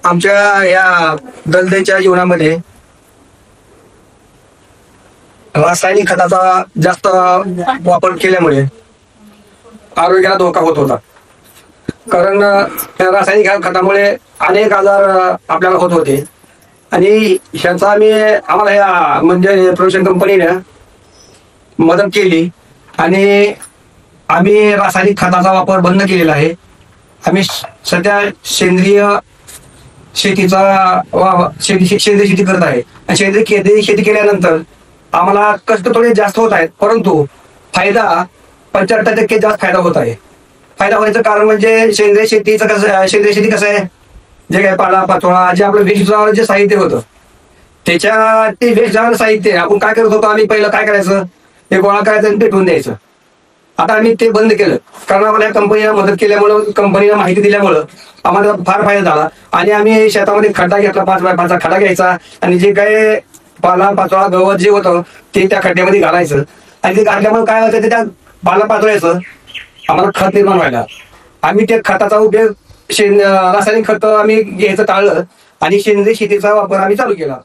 आमच्या या दलदलीच्या जीवनामध्ये रासायनिक खताचा जास्त वापर केल्यामुळे आरोग्याला धोका होत होता. कारण त्या रासायनिक खतामुळे अनेक आजार आपल्याला होत होते आणि ह्याचा आम्हाला या म्हणजे प्रोडक्शन कंपनीने मदत केली आणि आम्ही रासायनिक खताचा वापर बंद केलेला आहे. आम्ही सध्या सेंद्रिय सेंद्रिय शेती करत आहे आणि सेंद्रिय शेती केल्यानंतर आम्हाला कष्ट थोडे जास्त होत आहेत, परंतु फायदा 75% जास्त फायदा होत आहे. फायदा होण्याचं कारण म्हणजे सेंद्रिय शेती कसं आहे, जे काय पालापाचोळा जे आपलं वेस्ट जे साहित्य होतं त्याच्या ते वेस्ट साहित्य आपण काय करत होतो, आम्ही पहिलं काय करायचं, ते गोळा करायचं आणि पेटवून द्यायचं. आता आम्ही ते बंद केलं कारण आम्हाला या कंपनीला मदत केल्यामुळं, कंपनीला माहिती दिल्यामुळं आम्हाला फार फायदा झाला आणि आम्ही शेतामध्ये खड्डा घेतला, 5 बाय 5चा खड्डा घ्यायचा आणि जे काय पालापाचोळा गवत जे होतं ते त्या खड्ड्यामध्ये घालायचं आणि ते घातल्यामुळे काय व्हायचं, ते त्या पालापाचोळ्याचं आम्हाला खत निर्माण व्हायला. आम्ही त्या खताचा उपयोग रासायनिक खत आम्ही घ्यायचं टाळलं आणि सेंद्रिय शेतीचा वापर आम्ही चालू केला.